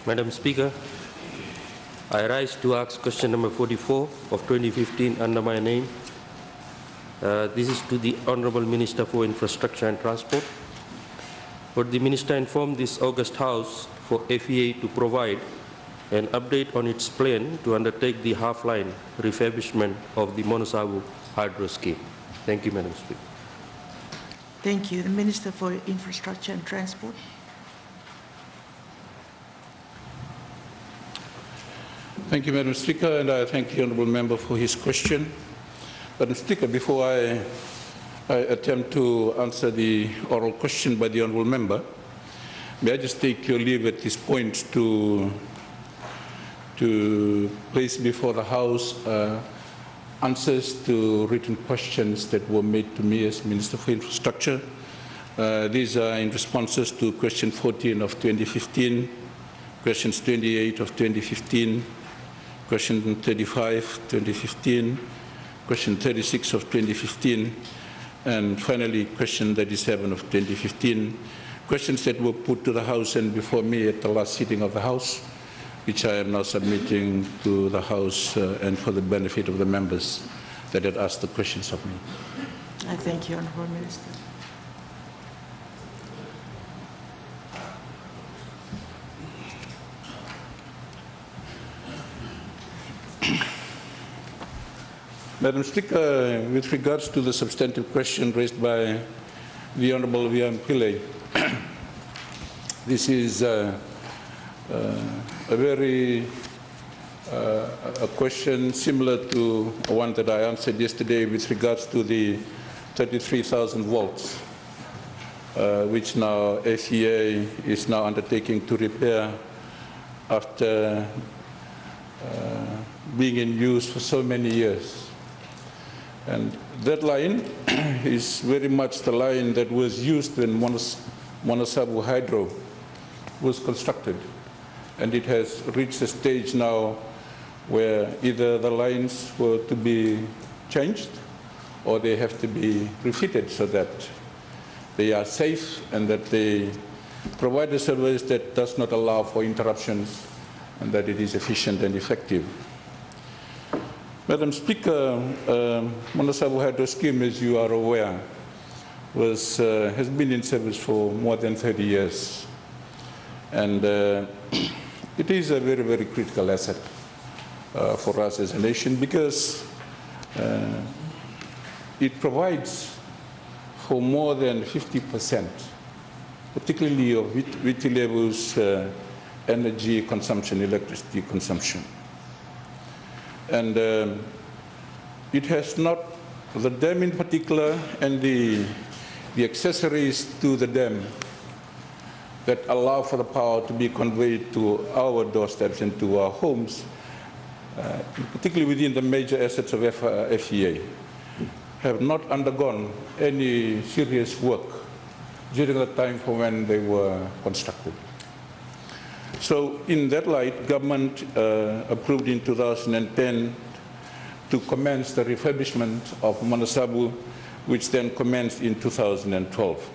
Madam Speaker, I rise to ask question number 44 of 2015 under my name. This is to the Honourable Minister for Infrastructure and Transport. Would the Minister inform this August House for FEA to provide an update on its plan to undertake the half-line refurbishment of the Monosabu hydro scheme? Thank you, Madam Speaker. Thank you. The Minister for Infrastructure and Transport. Thank you, Madam Speaker, and I thank the Honourable Member for his question. Madam Speaker, before I attempt to answer the oral question by the Honourable Member, may I just take your leave at this point to place before the House answers to written questions that were made to me as Minister for Infrastructure. These are in responses to question 14 of 2015, questions 28 of 2015, question 35, 2015, question 36 of 2015, and finally question 37 of 2015, questions that were put to the House and before me at the last sitting of the House, which I am now submitting to the House and for the benefit of the members that had asked the questions of me. I thank you, Honourable Minister. Madam Speaker, with regards to the substantive question raised by the Honourable V.M. Pillay, this is a question similar to one that I answered yesterday with regards to the 33,000 volts, which now FEA is now undertaking to repair after being in use for so many years. And that line is very much the line that was used when Monosabu Hydro was constructed. And it has reached a stage now where either the lines were to be changed or they have to be refitted so that they are safe and that they provide a service that does not allow for interruptions and that it is efficient and effective. Madam Speaker, Monosabu Hydro scheme, as you are aware, has been in service for more than 30 years. And it is a very, very critical asset for us as a nation because it provides for more than 50%, particularly of Vitilevu's energy consumption, electricity consumption. And it has not, the dam in particular and the accessories to the dam that allow for the power to be conveyed to our doorsteps and to our homes, particularly within the major assets of FEA, have not undergone any serious work during the time for when they were constructed. So in that light, government approved in 2010 to commence the refurbishment of Monosabu, which then commenced in 2012.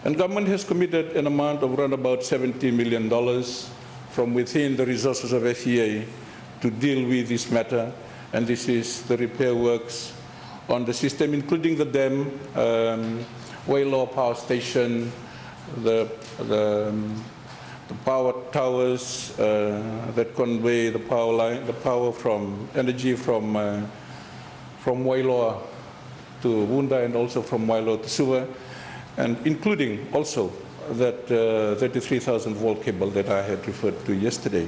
And government has committed an amount of around about $70 million from within the resources of FEA to deal with this matter. And this is the repair works on the system, including the dam, Wailoa Power Station, the power towers that convey the power line, the power from energy from Wailoa to Wunda and also from Wailoa to Suva, and including also that 33,000 volt cable that I had referred to yesterday.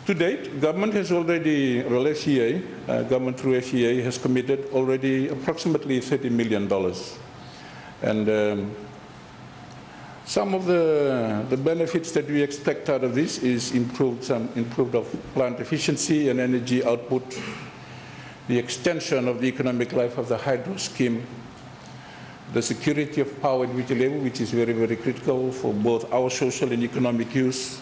To date, government has already, well, FEA, government through FEA has committed already approximately $30 million. And some of the benefits that we expect out of this is improved of plant efficiency and energy output, the extension of the economic life of the hydro scheme, the security of power at Vitilevu, which is very, very critical for both our social and economic use,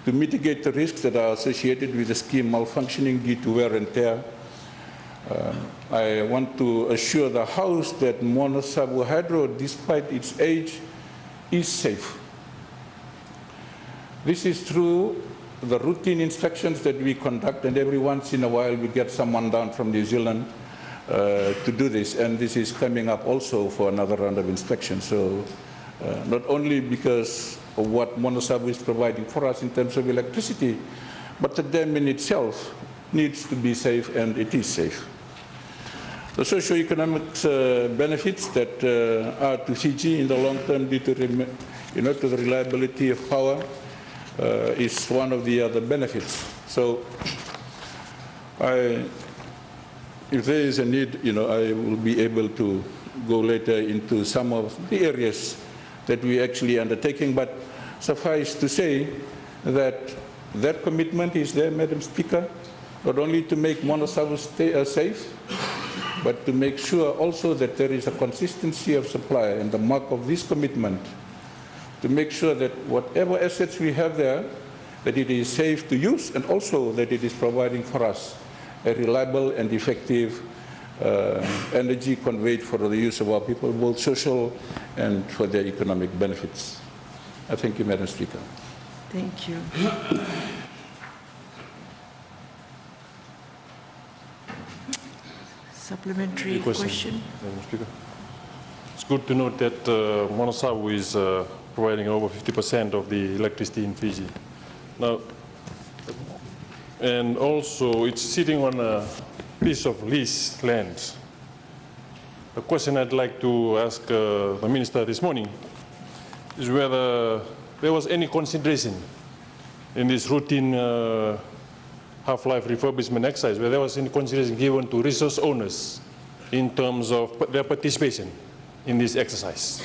to mitigate the risks that are associated with the scheme malfunctioning due to wear and tear. I want to assure the House that Monosabu Hydro, despite its age, is safe. This is through the routine inspections that we conduct, and every once in a while we get someone down from New Zealand to do this, and this is coming up also for another round of inspection. So not only because of what Monosabu is providing for us in terms of electricity, but the dam in itself needs to be safe, and it is safe. The socio-economic benefits that are to Fiji in the long term due to, to the reliability of power is one of the other benefits. So if there is a need, I will be able to go later into some of the areas that we actually undertaking, but suffice to say that that commitment is there, Madam Speaker, not only to make Monosabu safe, but to make sure also that there is a consistency of supply, and the mark of this commitment to make sure that whatever assets we have there, that it is safe to use, and also that it is providing for us a reliable and effective energy conveyed for the use of our people, both social and for their economic benefits. I thank you, Madam Speaker. Thank you. Supplementary question. Madam Speaker. It's good to note that Monosabu is providing over 50% of the electricity in Fiji. Now, and also it's sitting on a piece of leased land. The question I'd like to ask the Minister this morning is whether there was any consideration in this routine half-life refurbishment exercise, where there was any consideration given to resource owners in terms of their participation in this exercise.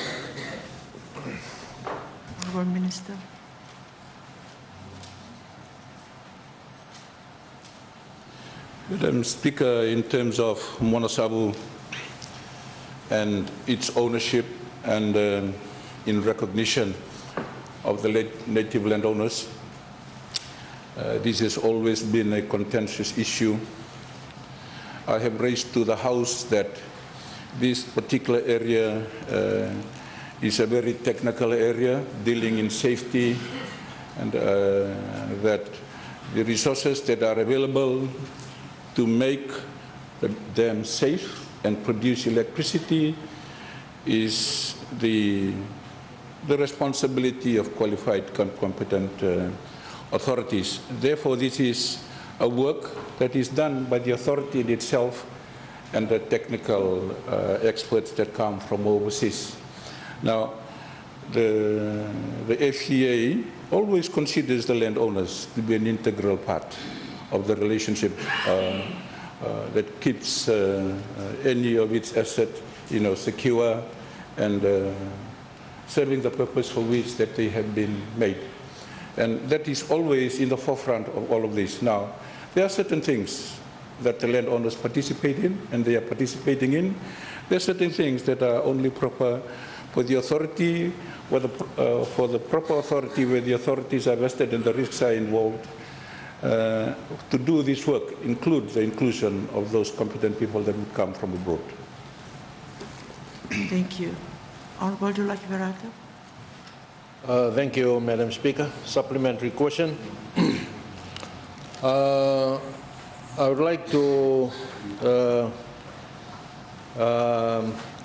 Honourable Minister. Madam Speaker, in terms of Monosabu and its ownership, and in recognition of the native landowners, this has always been a contentious issue. I have raised to the House that this particular area is a very technical area dealing in safety, and that the resources that are available to make the dam safe and produce electricity is the responsibility of qualified, competent authorities. Therefore, this is a work that is done by the authority in itself and the technical experts that come from overseas. Now, the FCA always considers the landowners to be an integral part of the relationship that keeps any of its assets, secure and serving the purpose for which that they have been made. And that is always in the forefront of all of this. Now, there are certain things that the landowners participate in, and they are participating in. There are certain things that are only proper for the authority, for the proper authority where the authorities are vested and the risks are involved. To do this work includes the inclusion of those competent people that would come from abroad. Thank you. Honourable Dulaki Verata. Thank you, Madam Speaker. Supplementary question. I would like to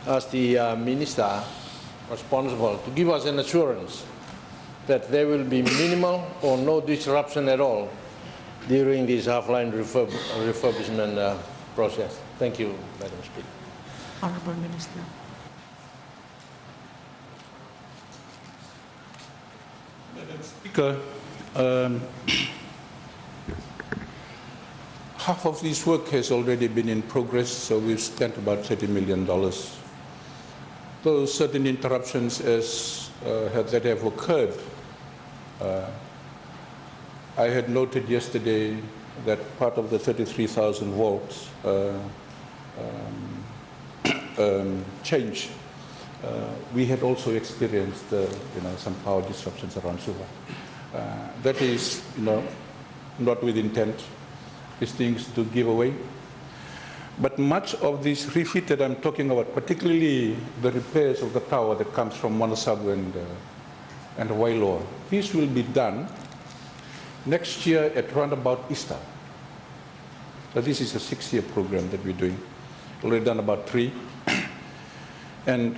ask the Minister responsible to give us an assurance that there will be minimal or no disruption at all during this half-line refurbishment process. Thank you, Madam Speaker. Honourable Minister. Madam Speaker, half of this work has already been in progress, so we've spent about $30 million. Those certain interruptions that have occurred, I had noted yesterday that part of the 33,000 volts change. We had also experienced, some power disruptions around Suva. That is, not with intent. These things to give away. But much of this refit that I'm talking about, particularly the repairs of the tower that comes from Monosabu and Wailoa, this will be done next year at round about Easter. So this is a 6-year program that we're doing. Already done about 3. And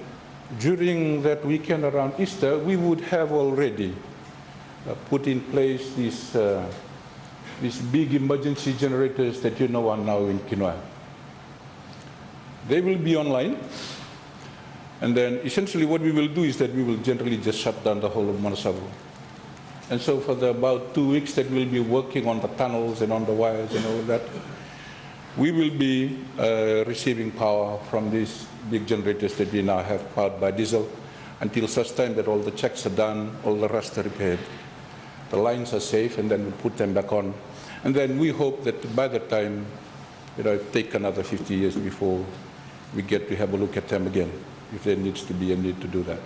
during that weekend around Easter, we would have already put in place these big emergency generators that you know are now in Kinoa. They will be online. And then essentially what we will do is that we will generally just shut down the whole of Manasabu. And so for the about 2 weeks that we'll be working on the tunnels and on the wires and all of that, we will be receiving power from these big generators that we now have powered by diesel until such time that all the checks are done, all the rust are repaired, the lines are safe, and then we put them back on. And then we hope that by that time, it'll take another 50 years before we get to have a look at them again, if there needs to be a need to do that.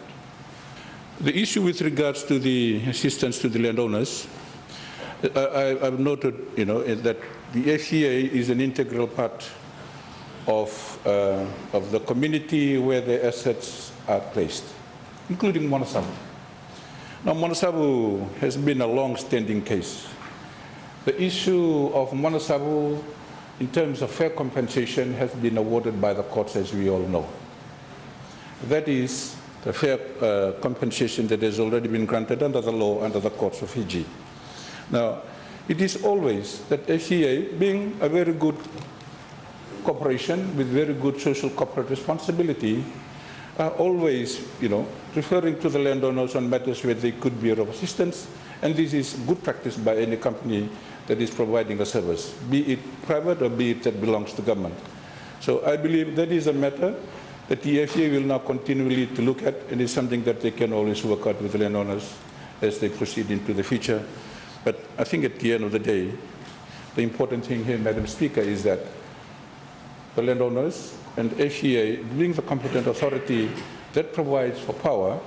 The issue with regards to the assistance to the landowners, I've noted, that the FCA is an integral part of the community where the assets are placed, including Manasabu. Now, Manasabu has been a long-standing case. The issue of Manasabu, in terms of fair compensation, has been awarded by the courts, as we all know. That is the fair compensation that has already been granted under the law, under the courts of Fiji. Now, it is always that FCA, being a very good corporation with very good social corporate responsibility, are always, referring to the landowners on matters where they could be of assistance, and this is good practice by any company that is providing a service, be it private or be it that belongs to government. So I believe that is a matter that the FCA will now continually to look at, and is something that they can always work out with the landowners as they proceed into the future. But I think at the end of the day, the important thing here, Madam Speaker, is that the landowners and FCA, being the competent authority that provides for power,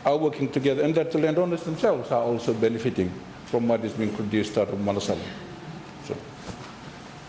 are working together, and that the landowners themselves are also benefiting from what is being produced out of Manasabu.